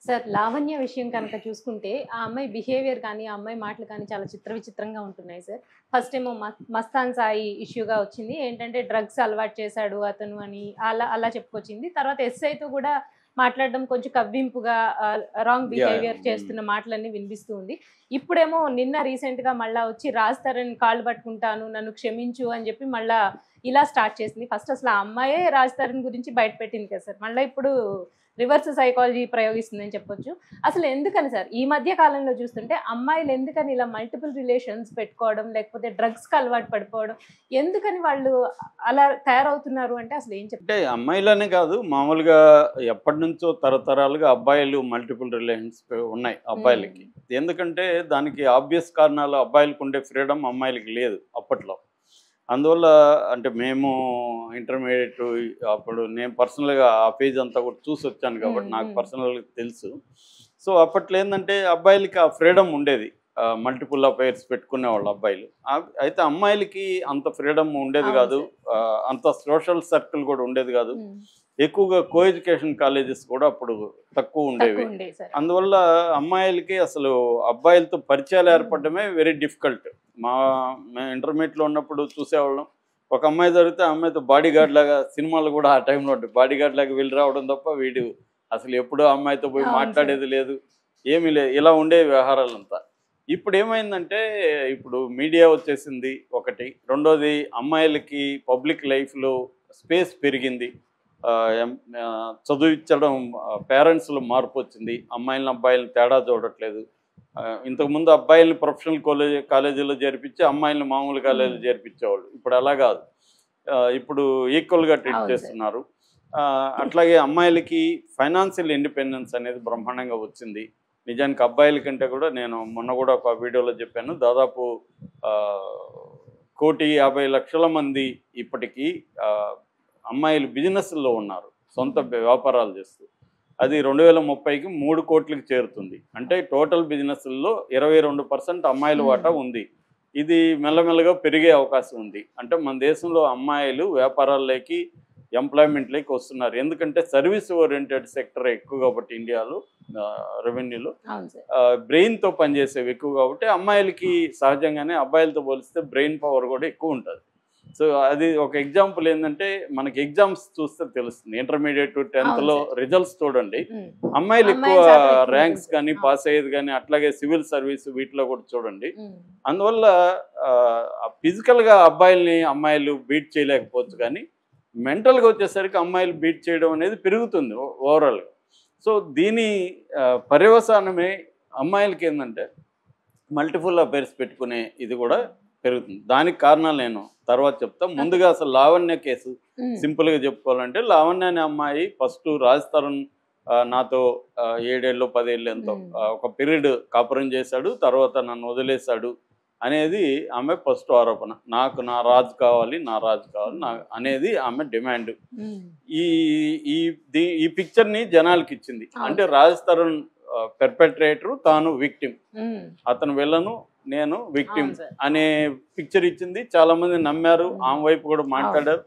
Sir Lavanya విషయం కనుక చూసుకుంటే, ఆ అమ్మాయి బిహేవియర్ కానీ, ఆ అమ్మాయి మాటలు కానీ చాలా విచిత్రంగా ఉంటున్నాయి సార్. ఫస్ట్ ఏమో మస్తాన్ సాయి ఇష్యూగా వచ్చింది. ఏంటంటే డ్రగ్స్ అలవాటు చేశాడు అతను అని అలా చెప్పుకొచ్చింది. తర్వాత ఎస్ఐతో కూడా మాట్లాడడం కొంచెం కవ్వింపుగా రాంగ్ యాహ్! బిహేవియర్ చేస్తున్న మాటలన్నీ వినిపిస్తూ ఉంది. ఇప్పుడేమో నిన్న రీసెంట్‌గా మళ్ళా వచ్చి రాజ్ తరుణ్ కాళ్ళు పట్టుకుంటాను, నన్ను క్షమించు అని చెప్పి మళ్ళా ఇలా స్టార్ట్ చేసింది. ఫస్ట్ అసలు ఆ అమ్మాయే రాజ్ తరుణ్ గురించి బయట పెట్టింది కదా సార్. మళ్ళా ఇప్పుడు రివర్స్ సైకాలజీ ప్రయోగిస్తుందని చెప్పొచ్చు. అసలు ఎందుకని సార్? ఈ మధ్య కాలంలో చూస్తుంటే అమ్మాయిలు ఎందుకని ఇలా మల్టిపుల్ రిలేషన్స్ పెట్టుకోవడం, లేకపోతే డ్రగ్స్‌కి అలవాటు పడిపోవడం, ఎందుకని వాళ్ళు అలా తయారవుతున్నారు అంటే అసలు ఏం చెప్తారు? అంటే అమ్మాయిలనే కాదు, మామూలుగా ఎప్పటినుంచో తరతరాలుగా అబ్బాయిలు మల్టిపుల్ రిలేషన్స్ ఉన్నాయి అబ్బాయిలకి. ఎందుకంటే దానికి ఆబ్వియస్ కారణాలు, అబ్బాయిలకు ఉండే ఫ్రీడమ్ అమ్మాయిలకి లేదు అప్పట్లో. అందువల్ల అంటే మేము ఇంటర్మీడియేట్ అప్పుడు నేను పర్సనల్గా ఆ పేజ్ అంతా కూడా చూసి వచ్చాను కాబట్టి నాకు పర్సనల్గా తెలుసు. సో అప్పట్లో ఏంటంటే అబ్బాయిలకి ఆ ఫ్రీడమ్ ఉండేది, మల్టిపుల్ అఫైర్స్ పెట్టుకునేవాళ్ళు అబ్బాయిలు. అయితే అమ్మాయిలకి అంత ఫ్రీడమ్ ఉండేది అవును కాదు, సార్. అంత సోషల్ సర్కిల్ కూడా ఉండేది కాదు. ఎక్కువగా కో ఎడ్యుకేషన్ కాలేజెస్ కూడా అప్పుడు తక్కువ ఉండేవి. తక్కువ ఉండేవి సార్. అందువల్ల అమ్మాయిలకి అసలు అబ్బాయిలతో పరిచయాలు ఏర్పడమే వెరీ డిఫికల్ట్. మేము ఇంటర్మీడియట్లో ఉన్నప్పుడు చూసేవాళ్ళం, ఒక అమ్మాయి దొరికితే ఆ అమ్మాయితో బాడీ గార్డ్ లాగా, సినిమాలు కూడా ఆ టైంలో ఉంటాయి, బాడీ గార్డ్ లాగా వెళ్ళి రావడం తప్ప వీడు అసలు ఎప్పుడూ అమ్మాయితో పోయి అవును సార్. మాట్లాడేది లేదు, ఏమీ లేదు. ఇలా ఉండే వ్యవహారాలంతా. ఇప్పుడు ఏమైందంటే ఇప్పుడు మీడియా వచ్చేసింది ఒకటి, రెండోది అమ్మాయిలకి పబ్లిక్ లైఫ్లో స్పేస్ పెరిగింది, చదివించడం పేరెంట్స్లో మార్పు వచ్చింది, అమ్మాయిలను అబ్బాయిలను తేడా చూడట్లేదు. ఇంతకుముందు అబ్బాయిలను ప్రొఫెషనల్ కాలేజీలో చేర్పించి అమ్మాయిలను మామూలు కాలేజీలో చేర్పించేవాళ్ళు. ఇప్పుడు అలా కాదు, ఇప్పుడు ఈక్వల్గా ట్రీట్ అవును సార్. చేస్తున్నారు. అట్లాగే అమ్మాయిలకి ఫైనాన్షియల్ ఇండిపెండెన్స్ అనేది బ్రహ్మాండంగా వచ్చింది. నిజానికి అబ్బాయిల కంటే కూడా నేను మొన్న కూడా ఒక వీడియోలో చెప్పాను, దాదాపు 1,50,00,000 మంది ఇప్పటికీ అమ్మాయిలు బిజినెస్లో ఉన్నారు, సొంత వ్యాపారాలు చేస్తూ. అది 2030కి 3 కోట్లకి చేరుతుంది. అంటే టోటల్ బిజినెస్లో 22% అమ్మాయిల వాటా ఉంది. ఇది మెల్లమెల్లగా పెరిగే అవకాశం ఉంది. అంటే మన దేశంలో అమ్మాయిలు వ్యాపారాల్లోకి, ఎంప్లాయ్మెంట్లోకి వస్తున్నారు. ఎందుకంటే సర్వీస్ ఓరియంటెడ్ సెక్టర్ ఎక్కువ కాబట్టి ఇండియాలో, రెవెన్యూలో అవును సార్. బ్రెయిన్తో పనిచేసేవి ఎక్కువ కాబట్టి అమ్మాయిలకి సహజంగానే అబ్బాయిలతో పోలిస్తే బ్రెయిన్ పవర్ కూడా ఎక్కువ ఉంటుంది. సో అది ఒక ఎగ్జాంపుల్ ఏంటంటే మనకి ఎగ్జామ్స్ చూస్తే తెలుస్తుంది. ఇంటర్మీడియట్ 10th రిజల్ట్స్ చూడండి, అమ్మాయిలు ఎక్కువ ర్యాంక్స్ కానీ పాస్ అయ్యేది కానీ, అట్లాగే సివిల్ సర్వీస్ వీటిలో కూడా చూడండి. అందువల్ల ఫిజికల్గా అబ్బాయిల్ని అమ్మాయిలు బీట్ చేయలేకపోవచ్చు, కానీ మెంటల్గా వచ్చేసరికి అమ్మాయిలు బీట్ చేయడం అనేది పెరుగుతుంది ఓవరాల్గా. సో దీని పర్యవసానమే అమ్మాయిలకి ఏంటంటే మల్టిపుల్ అఫైర్స్ పెట్టుకునే ఇది కూడా పెరుగుతుంది. దానికి కారణాలు నేను తర్వాత చెప్తాను. ముందుగా అసలు లావణ్య కేసు సింపుల్గా చెప్పుకోవాలంటే, లావణ్య అనే అమ్మాయి ఫస్ట్ రాజ్ తరుణ్ నాతో 7 ఏళ్ళు 10 ఏళ్ళు ఎంతో ఒక పీరియడ్ కాపురం చేశాడు, తర్వాత నన్ను వదిలేశాడు అనేది ఆమె ఫస్ట్ ఆరోపణ. నాకు నా రాజు కావాలి, నా రాజు కావాలి అనేది ఆమె డిమాండ్. ఈ ఈ పిక్చర్ని జనాలకి ఇచ్చింది. అంటే రాజ్ తరుణ్ పెర్పెట్రేటర్, తాను విక్టిమ్, అతను విలను, నేను విక్టిమ్ అనే పిక్చర్ ఇచ్చింది. చాలా మంది నమ్మారు, ఆమె వైపు కూడా మాట్లాడారు.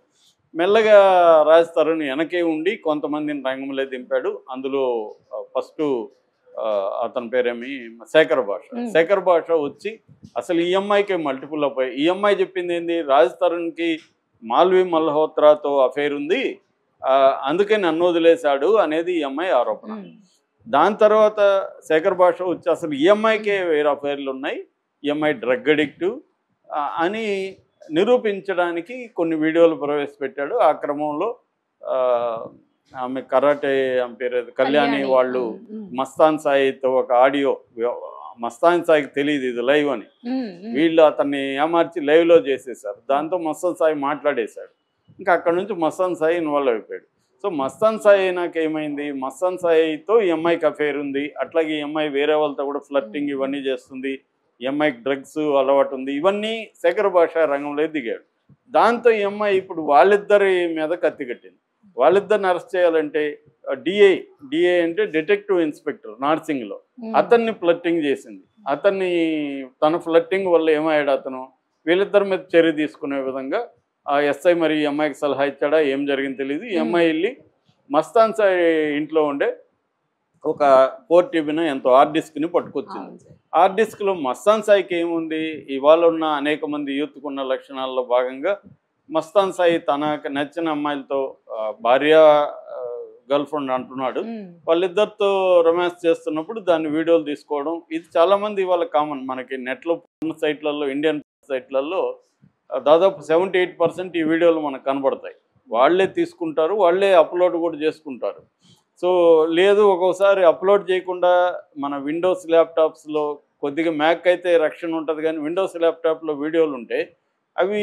మెల్లగా రాజ్ తరుణ్ వెనకే ఉండి కొంతమందిని రంగంలో దింపాడు. అందులో ఫస్ట్ అతని పేరేమి శేఖర్ భాష వచ్చి అసలు ఈ అమ్మాయికి మల్టిపుల్ అఫైర్, ఈ అమ్మాయి చెప్పింది ఏంది, రాజ్ తరుణ్కి మాల్వి మల్హోత్రాతో అఫైర్ ఉంది, అందుకే నన్ను వదిలేశాడు అనేది ఈ అమ్మాయి ఆరోపణ. దాని తర్వాత శేఖర్ భాష వచ్చి అసలు ఈ అమ్మాయికే వేరే అఫైర్లు ఉన్నాయి, ఈ అమ్మాయి డ్రగ్ అడిక్ట్ అని నిరూపించడానికి కొన్ని వీడియోలు ప్రవేశపెట్టాడు. ఆ క్రమంలో ఆమె కరాటే, ఆమె పేరు కళ్యాణి, వాళ్ళు మస్తాన్ సాయితో ఒక ఆడియో, మస్తాన్ సాయికి తెలియదు ఇది లైవ్ అని, వీళ్ళు అతన్ని ఏమార్చి లైవ్లో చేసేసారు. దాంతో మస్తాన్ సాయి మాట్లాడేశాడు. ఇంకా అక్కడ నుంచి మస్తాన్ సాయి ఇన్వాల్వ్ అయిపోయాడు. సో మస్తాన్ సాయి నాకేమైంది, మస్తాన్ సాయితో ఈ అమ్మాయికి అఫైర్ ఉంది, అట్లాగే ఈ అమ్మాయి వేరే వాళ్ళతో కూడా ఫ్లర్టింగ్ ఇవన్నీ చేస్తుంది, ఈ అమ్మాయికి డ్రగ్స్ అలవాటు ఉంది, ఇవన్నీ శేఖర్ భాష రంగంలో దిగాడు. దాంతో ఈ అమ్మాయి ఇప్పుడు వాళ్ళిద్దరి మీద కత్తి కట్టింది. వాళ్ళిద్దరిని అరెస్ట్ చేయాలంటే డిఐ అంటే డిటెక్టివ్ ఇన్స్పెక్టర్ నార్సింగ్లో, అతన్ని ఫ్లర్టింగ్ చేసింది. అతన్ని తన ఫ్లర్టింగ్ వల్ల ఏమయ్యాడు అతను, వీళ్ళిద్దరి మీద చర్య తీసుకునే విధంగా ఆ ఎస్ఐ మరి ఈ అమ్మాయికి సలహా ఇచ్చాడా, ఏం జరిగింది తెలియదు. ఈ అమ్మాయి వెళ్ళి మస్తాన్ సాయి ఇంట్లో ఉండే ఒక 4 TB ఎంతో హార్డ్ డిస్క్ని పట్టుకొచ్చింది. హార్డ్ డిస్క్లో మస్తాన్ సాయికి ఏముంది, ఇవాళ ఉన్న అనేక మంది యూత్కు ఉన్న లక్షణాల్లో భాగంగా మస్తాన్ సాయి తనకు నచ్చిన అమ్మాయిలతో భార్య గర్ల్ ఫ్రెండ్ అంటున్నాడు, వాళ్ళిద్దరితో రొమాన్స్ చేస్తున్నప్పుడు దాన్ని వీడియోలు తీసుకోవడం, ఇది చాలామంది ఇవాళ కామన్. మనకి నెట్లో సైట్లలో, ఇండియన్ సైట్లలో దాదాపు 78% ఈ వీడియోలు మనకు కనబడతాయి. వాళ్ళే తీసుకుంటారు, వాళ్ళే అప్లోడ్ కూడా చేసుకుంటారు. సో లేదు, ఒక్కోసారి అప్లోడ్ చేయకుండా మన విండోస్ ల్యాప్టాప్స్లో కొద్దిగా మ్యాక్ అయితే రక్షణ ఉంటుంది, కానీ విండోస్ ల్యాప్టాప్లో వీడియోలు ఉంటే అవి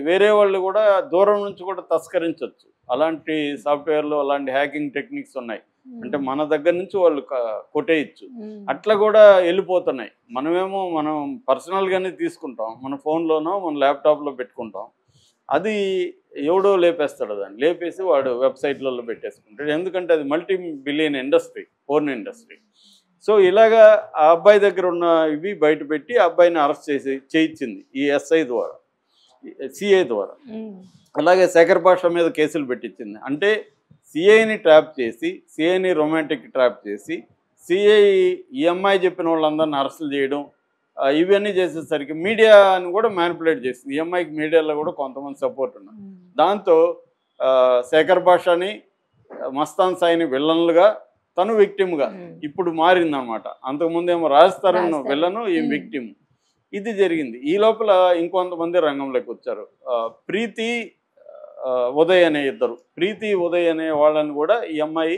వేరే వాళ్ళు కూడా దూరం నుంచి కూడా తస్కరించవచ్చు. అలాంటి సాఫ్ట్వేర్లో అలాంటి హ్యాకింగ్ టెక్నిక్స్ ఉన్నాయి. అంటే మన దగ్గర నుంచి వాళ్ళు కొట్టేయచ్చు. అట్లా కూడా వెళ్ళిపోతున్నాయి. మనం పర్సనల్గానే తీసుకుంటాం, మన ఫోన్లోనో మన ల్యాప్టాప్లో పెట్టుకుంటాం. అది ఎవడో లేపేస్తాడు, దాన్ని లేపేసి వాడు వెబ్సైట్లలో పెట్టేసుకుంటాడు. ఎందుకంటే అది multi billion industry, porn industry. So ఇలాగా ఆ అబ్బాయి దగ్గర ఉన్న ఇవి బయట పెట్టి ఆ అబ్బాయిని అరెస్ట్ చేయించింది ఈ సిఐ ద్వారా. అలాగే శేఖర్ భాష మీద కేసులు పెట్టించింది. అంటే సిఐని ట్రాప్ చేసి, సిఐని రొమాంటిక్ ట్రాప్ చేసి, సిఐ ఈఎంఐ చెప్పిన వాళ్ళందరినీ అరెస్టులు చేయడం, ఇవన్నీ చేసేసరికి మీడియాని కూడా మ్యానిపులేట్ చేసింది. ఈఎంఐకి మీడియాలో కూడా కొంతమంది సపోర్ట్ ఉన్నారు. దాంతో శేఖర్ భాషని, మస్తాన్ సాయిని విల్లన్లుగా, తను విక్టిమ్గా ఇప్పుడు మారిందనమాట. అంతకుముందేమో రాజస్థాన్ విలను, ఈ విక్టిమ్. ఇది జరిగింది. ఈ లోపల ఇంకొంతమంది రంగంలోకి వచ్చారు. ప్రీతి ఉదయ్ అనే ఇద్దరు. ప్రీతి ఉదయ్ అనే వాళ్ళని కూడా ఈ అమ్మాయి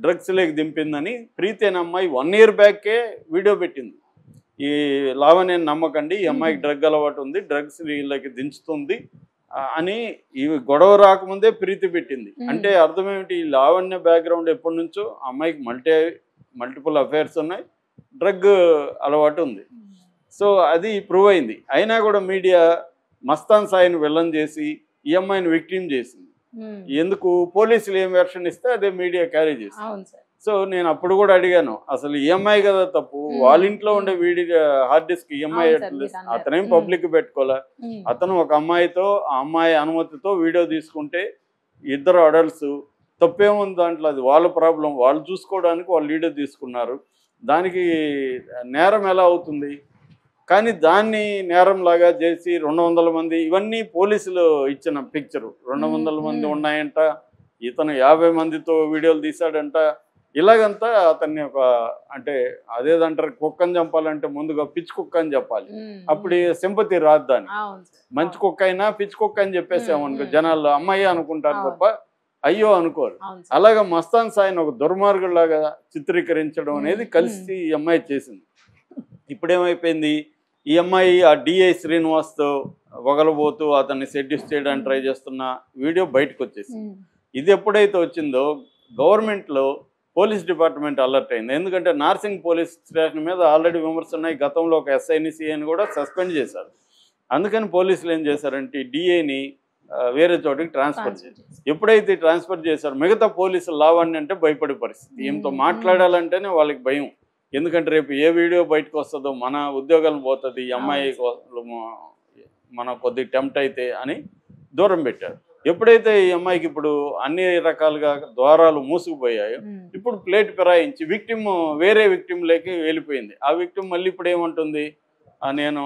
డ్రగ్స్లోకి దింపిందని ప్రీతి అనే అమ్మాయి 1 year బ్యాకే వీడియో పెట్టింది. ఈ లావణ్యని నమ్మకండి, ఈ అమ్మాయికి డ్రగ్ అలవాటు ఉంది, డ్రగ్స్ వీళ్ళకి దించుతుంది అని ఇవి గొడవ రాకముందే ప్రీతి పెట్టింది. అంటే అర్థం ఏమిటి, ఈ లావణ్య బ్యాక్గ్రౌండ్ ఎప్పటి నుంచో అమ్మాయికి మల్టిపుల్ అఫైర్స్ ఉన్నాయి, డ్రగ్ అలవాటు ఉంది. సో అది ప్రూవ్ అయింది. అయినా కూడా మీడియా మస్తాన్ సాయిని విలన్ చేసి ఈ అమ్మాయిని విక్టిమ్ చేసింది. ఎందుకు, పోలీసులు ఏం వెర్షన్ ఇస్తే అదే మీడియా క్యారీ చేసింది. సో నేను అప్పుడు కూడా అడిగాను, అసలు ఈఎంఐ కదా తప్పు, వాళ్ళ ఇంట్లో ఉండే హార్డ్ డిస్క్ ఈఎంఐ అతనేం పబ్లిక్ పెట్టుకోలే. అతను ఒక అమ్మాయితో, ఆ అమ్మాయి అనుమతితో వీడియో తీసుకుంటే ఇద్దరు అడల్ట్స్, తప్పేముంది దాంట్లో, అది వాళ్ళ ప్రాబ్లం, వాళ్ళు చూసుకోవడానికి వాళ్ళు వీడియో తీసుకున్నారు, దానికి నేరం ఎలా అవుతుంది? కానీ దాన్ని నేరంలాగా చేసి 200 మంది, ఇవన్నీ పోలీసులు ఇచ్చిన పిక్చరు, 200 మంది ఉన్నాయంట, ఇతను 50 మందితో వీడియోలు తీశాడంట, ఇలాగంతా అతన్ని ఒక, అంటే అదేదంటారు, కుక్కని చంపాలంటే ముందుగా పిచ్చి కుక్క అని చెప్పాలి, అప్పుడు సింపతి రాదు. దాన్ని మంచి కుక్క అయినా పిచ్చి కుక్క అని చెప్పేసామనుకో జనాల్లో అమ్మాయి అనుకుంటారు తప్ప అయ్యో అనుకోరు. అలాగా మస్తాన్ సాయిని ఒక దుర్మార్గులాగా చిత్రీకరించడం అనేది కలిసి ఈ అమ్మాయి చేసింది. ఇప్పుడేమైపోయింది, ఈ అమ్మాయి ఆ డిఐ శ్రీనివాస్తో వగలబోతూ అతన్ని సెడ్యూస్ చేయడానికి ట్రై చేస్తున్న వీడియో బయటకు వచ్చేసింది. ఇది ఎప్పుడైతే వచ్చిందో గవర్నమెంట్లో పోలీస్ డిపార్ట్మెంట్ అలర్ట్ అయింది. ఎందుకంటే నార్సింగ్ పోలీస్ స్టేషన్ మీద ఆల్రెడీ విమర్శలు ఉన్నాయి. గతంలో ఒక ఎస్ఐని, సిఐని కూడా సస్పెండ్ చేశారు. అందుకని పోలీసులు ఏం చేశారంటే డిఐని వేరే చోటికి ట్రాన్స్ఫర్ చేశారు. ఎప్పుడైతే ట్రాన్స్ఫర్ చేశారో మిగతా పోలీసులు లావాణ్ణి అంటే భయపడే పరిస్థితి. ఈమెతో మాట్లాడాలంటేనే వాళ్ళకి భయం. ఎందుకంటే రేపు ఏ వీడియో బయటకు వస్తుందో, మన ఉద్యోగాలు పోతుంది, ఈ అమ్మాయి మన కొద్దిగా టెంప్ట్ అయితే అని దూరం పెట్టారు. ఎప్పుడైతే ఈ అమ్మాయికి ఇప్పుడు అన్ని రకాలుగా ద్వారాలు మూసుకుపోయాయో, ఇప్పుడు ప్లేట్ ఫిరాయించి విక్టిమ్ వేరే విక్టిమ్లోకి వెళ్ళిపోయింది. ఆ విక్టిమ్ మళ్ళీ ఇప్పుడు ఏమంటుంది, నేను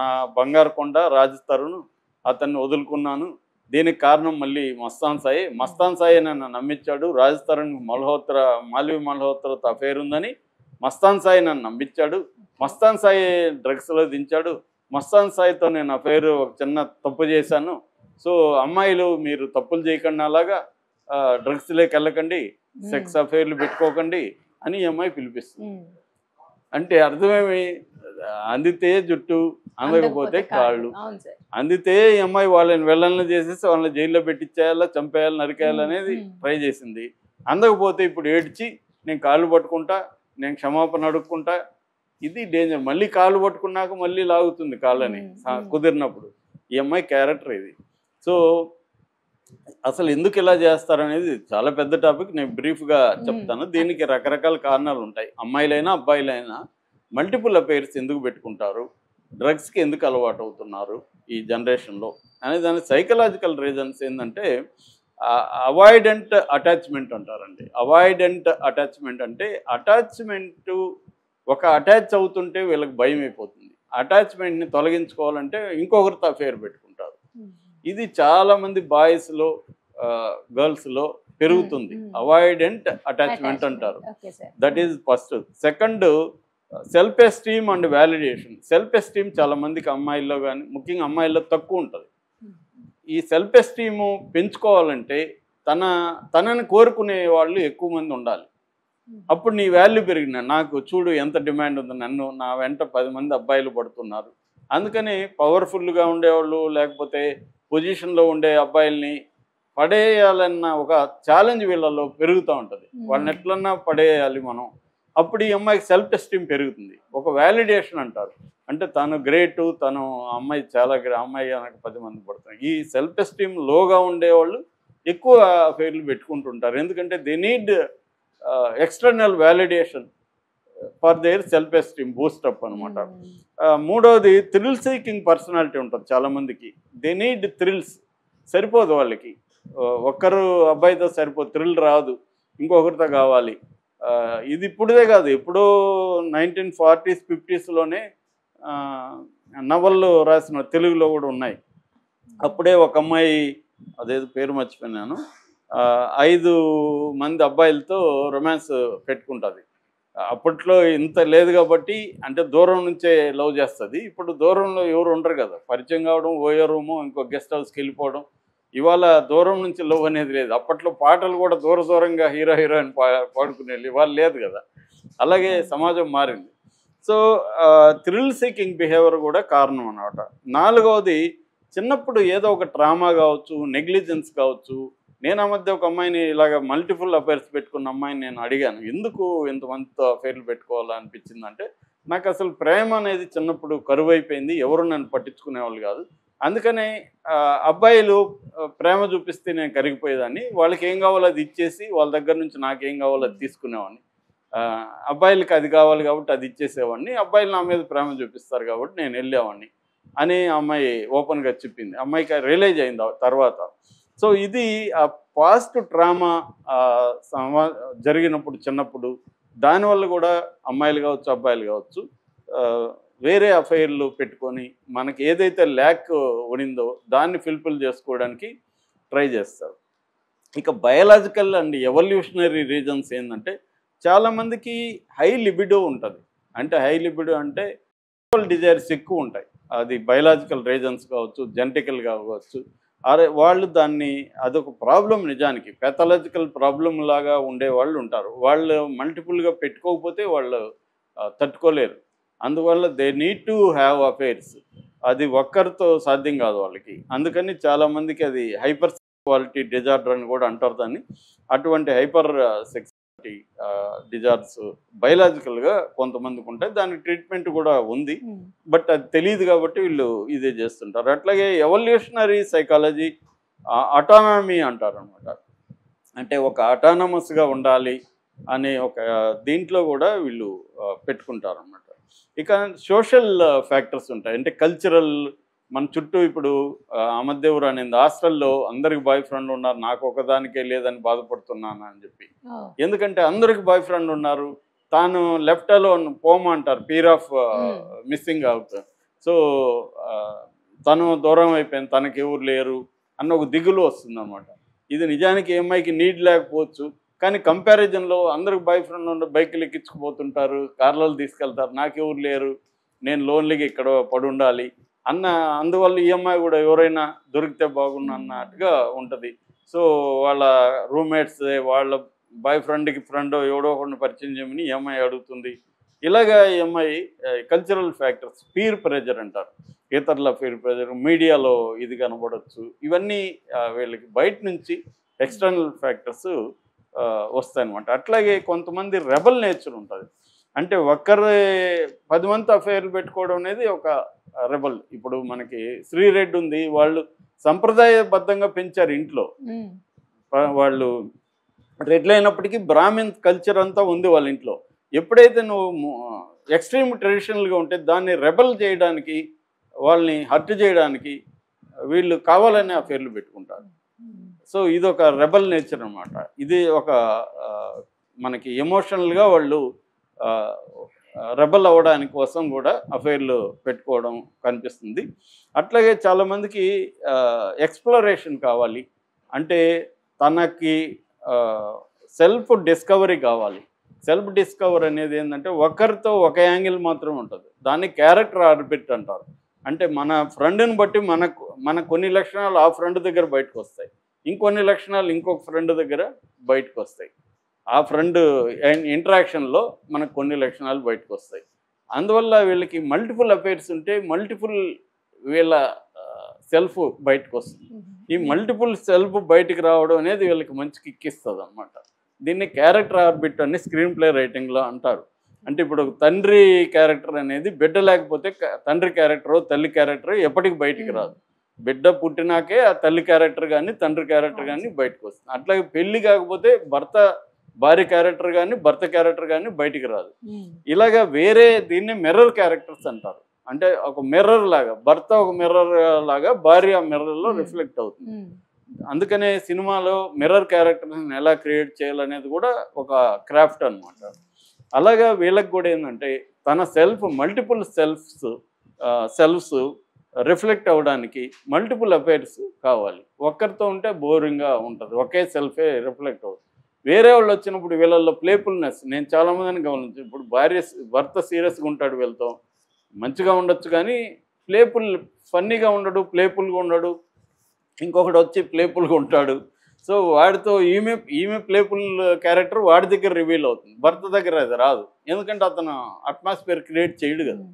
నా బంగారు కొండ రాజస్థాను అతన్ని వదులుకున్నాను, దీనికి కారణం మళ్ళీ మస్తాన్ సాయి నన్ను నమ్మించాడు, రాజస్థాన్ మాల్వి మల్హోత్రాతో అఫేర్ ఉందని మస్తాన్ సాయి నన్ను నమ్మించాడు, మస్తాన్ సాయి డ్రగ్స్లో దించాడు, మస్తాన్ సాయితో నేను అఫేర్ ఒక చిన్న తప్పు చేశాను, సో అమ్మాయిలు మీరు తప్పులు చేయకుండా అలాగా డ్రగ్స్లోకి వెళ్ళకండి, సెక్స్ అఫేర్లు పెట్టుకోకండి అని ఈ అమ్మాయి పిలిపిస్తుంది. అంటే అర్థమేమి, అందితే జుట్టు, అందకపోతే కాళ్ళు. అందితే ఈ అమ్మాయి వాళ్ళని వెళ్ళని చేసేసి వాళ్ళని జైల్లో పెట్టించేయాలా, చంపేయాలి, నరికేయాలనేది ట్రై చేసింది. అందకపోతే ఇప్పుడు ఏడ్చి నేను కాళ్ళు పట్టుకుంటా, నేను క్షమాపణ అడుక్కుంటా, ఇది డేంజర్. మళ్ళీ కాళ్ళు పట్టుకున్నాక మళ్ళీ లాగుతుంది కాళ్ళని కుదిరినప్పుడు. ఈ అమ్మాయి క్యారెక్టర్ ఇది. సో అసలు ఎందుకు ఇలా చేస్తారనేది చాలా పెద్ద టాపిక్, నేను బ్రీఫ్గా చెప్తాను. దీనికి రకరకాల కారణాలు ఉంటాయి. అమ్మాయిలైనా అబ్బాయిలైనా మల్టిపుల్ అఫైర్స్ ఎందుకు పెట్టుకుంటారు, డ్రగ్స్కి ఎందుకు అలవాటు అవుతున్నారు ఈ జనరేషన్లో అనే దాని సైకలాజికల్ రీజన్స్ ఏంటంటే, అవాయిడెంట్ అటాచ్మెంట్ అంటారండి. అవాయిడెంట్ అటాచ్మెంట్ అంటే అటాచ్మెంట్ ఒక అటాచ్ అవుతుంటే వీళ్ళకి భయం అయిపోతుంది. అటాచ్మెంట్ని తొలగించుకోవాలంటే ఇంకొకరితో అఫేర్ పెట్టుకుంటారు. ఇది చాలామంది బాయ్స్లో గర్ల్స్లో పెరుగుతుంది. అవాయిడెంట్ అటాచ్మెంట్ అంటారు. That is first. Second, self esteem and validation. Self esteem చాలా మందికి అమ్మాయిల్లో కానీ ముఖ్యంగా అమ్మాయిల్లో తక్కువ ఉంటుంది. ఈ సెల్ఫ్ ఎస్టీమ్ పెంచుకోవాలంటే తనని కోరుకునే వాళ్ళు ఎక్కువ మంది ఉండాలి. అప్పుడు నీ వాల్యూ పెరిగిన నాకు చూడు ఎంత డిమాండ్ ఉంది, నా వెంట 10 మంది అబ్బాయిలు పడుతున్నారు. అందుకని పవర్ఫుల్గా ఉండేవాళ్ళు లేకపోతే పొజిషన్లో ఉండే అబ్బాయిల్ని పడేయాలన్న ఒక ఛాలెంజ్ వీళ్ళలో పెరుగుతూ ఉంటుంది. వాళ్ళని ఎట్లన్నా పడేయాలి మనం. అప్పుడు ఈ అమ్మాయికి సెల్ఫ్ ఎస్టీమ్ పెరుగుతుంది. ఒక వ్యాలిడేషన్ అంటారు. అంటే తను గ్రేటు, తను అమ్మాయి చాలా అమ్మాయి అనకు 10 మంది పడుతున్నారు. ఈ సెల్ఫ్ ఎస్టీమ్ లోగా ఉండేవాళ్ళు ఎక్కువ అఫైర్లు పెట్టుకుంటుంటారు. ఎందుకంటే they need external validation for their self esteem boost up అనమాట. మూడవది థ్రిల్ సీకింగ్ పర్సనాలిటీ ఉంటుంది చాలామందికి. They need thrills. సరిపోదు వాళ్ళకి, ఒక్కరు అబ్బాయితో సరిపోదు, థ్రిల్ రాదు, ఇంకొకరితో కావాలి. ఇది ఇప్పుడుదే కాదు, ఎప్పుడో 1940s 50sలోనే నవళ్ళు రాసిన తెలుగులో కూడా ఉన్నాయి. అప్పుడే ఒక అమ్మాయి, అదేదో పేరు మర్చిపోయినాను, 5 మంది అబ్బాయిలతో రొమాన్స్ పెట్టుకుంటుంది. అప్పట్లో ఇంత లేదు కాబట్టి, అంటే దూరం నుంచే లవ్ చేస్తుంది. ఇప్పుడు దూరంలో ఎవరు ఉండరు కదా, పరిచయం కావడం, ఓయో రూము, ఇంకో గెస్ట్ హౌస్కి వెళ్ళిపోవడం. ఇవాళ దూరం నుంచి లవ్ అనేది లేదు. అప్పట్లో పాటలు కూడా దూరంగా హీరో హీరోయిన్ పాడుకునేది, ఇవాళ లేదు కదా. అలాగే సమాజం మారింది. సో థ్రిల్ సీకింగ్ బిహేవియర్ కూడా కారణం అన్నమాట. నాలుగవది, చిన్నప్పుడు ఏదో ఒక ట్రామా కావచ్చు, నెగ్లిజెన్స్ కావచ్చు. నేను ఆ మధ్య ఒక అమ్మాయిని ఇలాగ మల్టిపుల్ అఫైర్స్ పెట్టుకున్న అమ్మాయిని నేను అడిగాను, ఎందుకు ఇంతమందితో అఫైర్లు పెట్టుకోవాలా అనిపించిందంటే, నాకు అసలు ప్రేమ అనేది చిన్నప్పుడు కరువైపోయింది, ఎవరు నన్ను పట్టించుకునేవాళ్ళు కాదు. అందుకనే అబ్బాయిలు ప్రేమ చూపిస్తే నేను కరిగిపోయేదాన్ని, వాళ్ళకి ఏం కావాలో అది ఇచ్చేసి వాళ్ళ దగ్గర నుంచి నాకేం కావాలో అది తీసుకునేవాడిని. అబ్బాయిలకి అది కావాలి కాబట్టి అది ఇచ్చేసేవాడిని, అబ్బాయిలు నా మీద ప్రేమ చూపిస్తారు కాబట్టి నేను వెళ్ళేవాడిని అని అమ్మాయి ఓపెన్గా చెప్పింది. అమ్మాయికి రియలైజ్ అయింది తర్వాత. సో ఇది ఆ పాస్ట్ ట్రామా జరిగినప్పుడు చిన్నప్పుడు, దానివల్ల కూడా అమ్మాయిలు కావచ్చు అబ్బాయిలు కావచ్చు వేరే అఫైర్లు పెట్టుకొని మనకి ఏదైతే ల్యాక్ ఉనిందో దాన్ని ఫుల్ఫిల్ చేసుకోవడానికి ట్రై చేస్తారు. ఇక బయలాజికల్ అండ్ ఎవల్యూషనరీ రీజన్స్ ఏంటంటే, చాలామందికి హై లిబిడో ఉంటుంది. అంటే హై లిబిడో అంటే డిజైర్స్ ఎక్కువ ఉంటాయి. అది బయలాజికల్ రీజన్స్ కావచ్చు, జెనెటికల్ కావచ్చు. వాళ్ళు దాన్ని అదొక ప్రాబ్లం, నిజానికి పెథాలజికల్ ప్రాబ్లం లాగా ఉండేవాళ్ళు ఉంటారు. వాళ్ళు మల్టిపుల్గా పెట్టుకోకపోతే వాళ్ళు తట్టుకోలేరు. అందువల్ల they need to have affairs. అది ఒక్కరితో సాధ్యం కాదు వాళ్ళకి. అందుకని చాలామందికి అది హైపర్ సెక్సువాలిటీ డిజార్డర్ అని కూడా అంటారు దాన్ని. అటువంటి హైపర్ సెక్సువాలిటీ డిజార్డర్స్ బయలాజికల్గా కొంతమందికి ఉంటాయి. దానికి ట్రీట్మెంట్ కూడా ఉంది, బట్ అది తెలియదు కాబట్టి వీళ్ళు ఇదే చేస్తుంటారు. అట్లాగే ఎవల్యూషనరీ సైకాలజీ అటానమీ అంటారు అనమాట. అంటే ఒక అటానమస్గా ఉండాలి అనే ఒక దీంట్లో కూడా వీళ్ళు పెట్టుకుంటారు అన్నమాట. ఇక సోషల్ ఫ్యాక్టర్స్ ఉంటాయి. అంటే కల్చరల్, మన చుట్టూ ఇప్పుడు అమదేవురు అనేది హాస్టల్లో అందరికి బాయ్ ఫ్రెండ్ ఉన్నారు, నాకు ఒకదానికే లేదని బాధపడుతున్నాను అని చెప్పి. ఎందుకంటే అందరికి బాయ్ ఫ్రెండ్ ఉన్నారు, తాను లెఫ్ట్ అలోన్ పోమంటారు, fear of missing out. So తను దూరం అయిపోయింది, తనకి ఎవరు లేరు అన్న ఒక దిగులు వస్తుంది అన్నమాట. ఇది నిజానికి అమ్మాయికి నీడ్ లేకపోవచ్చు, కానీ కంపారిజన్లో అందరికి బాయ్ ఫ్రెండ్ ఉండే బైకులు ఎక్కించుకుపోతుంటారు, కార్లలో తీసుకెళ్తారు, నాకెవరు లేరు, నేను లోన్లీగా ఇక్కడ పడి ఉండాలి అందువల్ల ఈ అమ్మాయి కూడా ఎవరైనా దొరికితే బాగుండు అన్నట్టుగా ఉంటుంది. సో వాళ్ళ రూమ్మేట్స్ వాళ్ళ బాయ్ ఫ్రెండ్కి ఫ్రెండ్ ఎవడో ఒకరిని పరిచయం చేయమని ఈ అమ్మాయి అడుగుతుంది. ఇలాగా ఈ అమ్మాయి కల్చరల్ ఫ్యాక్టర్స్, పీర్ ప్రెజర్ అంటారు, ఇతరుల పీర్ ప్రెజర్, మీడియాలో ఇది కనబడవచ్చు. ఇవన్నీ వీళ్ళకి బయట నుంచి ఎక్స్టర్నల్ ఫ్యాక్టర్స్ వస్తాయన్నమాట. అట్లాగే కొంతమంది రెబల్ నేచర్ ఉంటుంది. అంటే ఒక్కరు 10 మంది అఫైర్లు పెట్టుకోవడం అనేది ఒక రెబల్. ఇప్పుడు మనకి శ్రీరెడ్డి ఉంది, వాళ్ళు సంప్రదాయబద్ధంగా పెంచారు ఇంట్లో. వాళ్ళు రెడ్లు అయినప్పటికీ బ్రాహ్మిన్ కల్చర్ అంతా ఉంది వాళ్ళ ఇంట్లో. ఎప్పుడైతే నువ్వు ఎక్స్ట్రీమ్ ట్రెడిషనల్గా ఉంటే దాన్ని రెబల్ చేయడానికి, వాళ్ళని హర్ట్ చేయడానికి వీళ్ళు కావాలనే అఫైర్లు పెట్టుకుంటారు. సో ఇది ఒక రెబల్ నేచర్ అనమాట. ఇది ఒక మనకి ఎమోషనల్గా వాళ్ళు రెబల్ అవ్వడానికి కోసం కూడా అఫైర్లు పెట్టుకోవడం కనిపిస్తుంది. అట్లాగే చాలామందికి ఎక్స్ప్లోరేషన్ కావాలి, అంటే తనకి సెల్ఫ్ డిస్కవరీ కావాలి. సెల్ఫ్ డిస్కవర్ అనేది ఏంటంటే ఒకరితో ఒక యాంగిల్ మాత్రం ఉంటుంది, దాన్ని క్యారెక్టర్ ఆర్బిట్ అంటారు. అంటే మన ఫ్రెండ్ని బట్టి మన కొన్ని లక్షణాలు ఆ ఫ్రెండ్ దగ్గర బయటకు వస్తాయి, ఇంకొన్ని లక్షణాలు ఇంకొక ఫ్రెండ్ దగ్గర బయటకు వస్తాయి. ఆ ఫ్రెండ్ ఇంటరాక్షన్లో మనకు కొన్ని లక్షణాలు బయటకు వస్తాయి. అందువల్ల వీళ్ళకి మల్టిపుల్ అఫైర్స్ ఉంటే మల్టిపుల్ వీళ్ళ సెల్ఫ్ బయటకు వస్తుంది. ఈ మల్టిపుల్ సెల్ఫ్ బయటికి రావడం అనేది వీళ్ళకి మంచి కిక్కిస్తుంది అనమాట. దీన్ని క్యారెక్టర్ ఆర్బిట్ అని స్క్రీన్ ప్లే రైటింగ్లో అంటారు. అంటే ఇప్పుడు తండ్రి క్యారెక్టర్ అనేది బిడ్డ లేకపోతే తండ్రి క్యారెక్టర్ తల్లి క్యారెక్టర్ ఎప్పటికి బయటికి రాదు. బిడ్డ పుట్టినాకే ఆ తల్లి క్యారెక్టర్ కానీ తండ్రి క్యారెక్టర్ కానీ బయటకు వస్తుంది. అట్లాగే పెళ్లి కాకపోతే భార్య క్యారెక్టర్ కానీ భర్త క్యారెక్టర్ కానీ బయటికి రాదు. ఇలాగా వేరే దీన్ని మిర్రర్ క్యారెక్టర్స్ అంటారు. అంటే ఒక మిర్రర్ లాగా భర్త ఒక మిర్రర్ లాగా భార్య మిర్రర్లో రిఫ్లెక్ట్ అవుతుంది. అందుకనే సినిమాలో మిర్రర్ క్యారెక్టర్ని ఎలా క్రియేట్ చేయాలనేది కూడా ఒక క్రాఫ్ట్ అనమాట. అలాగా వీళ్ళకి కూడా ఏంటంటే తన మల్టిపుల్ సెల్ఫ్స్ రిఫ్లెక్ట్ అవ్వడానికి మల్టిపుల్ అఫైర్స్ కావాలి. ఒక్కరితో ఉంటే బోరింగ్గా ఉంటుంది, ఒకే సెల్ఫే రిఫ్లెక్ట్ అవుతుంది. వేరే వాళ్ళు వచ్చినప్పుడు వీళ్ళల్లో ప్లేఫుల్నెస్ నేను చాలామందిని గమనించాను. ఇప్పుడు భర్త సీరియస్గా ఉంటాడు, వీళ్ళతో మంచిగా ఉండొచ్చు కానీ ఫన్నీగా ఉండడు, ప్లేఫుల్గా ఉండడు. ఇంకొకటి వచ్చి ప్లేఫుల్గా ఉంటాడు. సో వాడితో ఈమె ప్లేఫుల్ క్యారెక్టర్ వాడి దగ్గర రివీల్ అవుతుంది, భర్త దగ్గర అది రాదు. ఎందుకంటే అతను అట్మాస్ఫియర్ క్రియేట్ చేయడు కదా.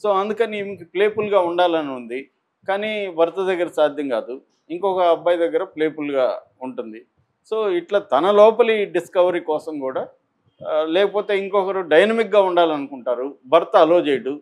సో అందుకని ఈమెకి ప్లేఫుల్గా ఉండాలని ఉంది, కానీ భర్త దగ్గర సాధ్యం కాదు. ఇంకొక అబ్బాయి దగ్గర ప్లేఫుల్గా ఉంటుంది. సో ఇట్లా తన లోపలి డిస్కవరీ కోసం కూడా, లేకపోతే ఇంకొకరు డైనమిక్గా ఉండాలనుకుంటారు, భర్త అలో చేయడు.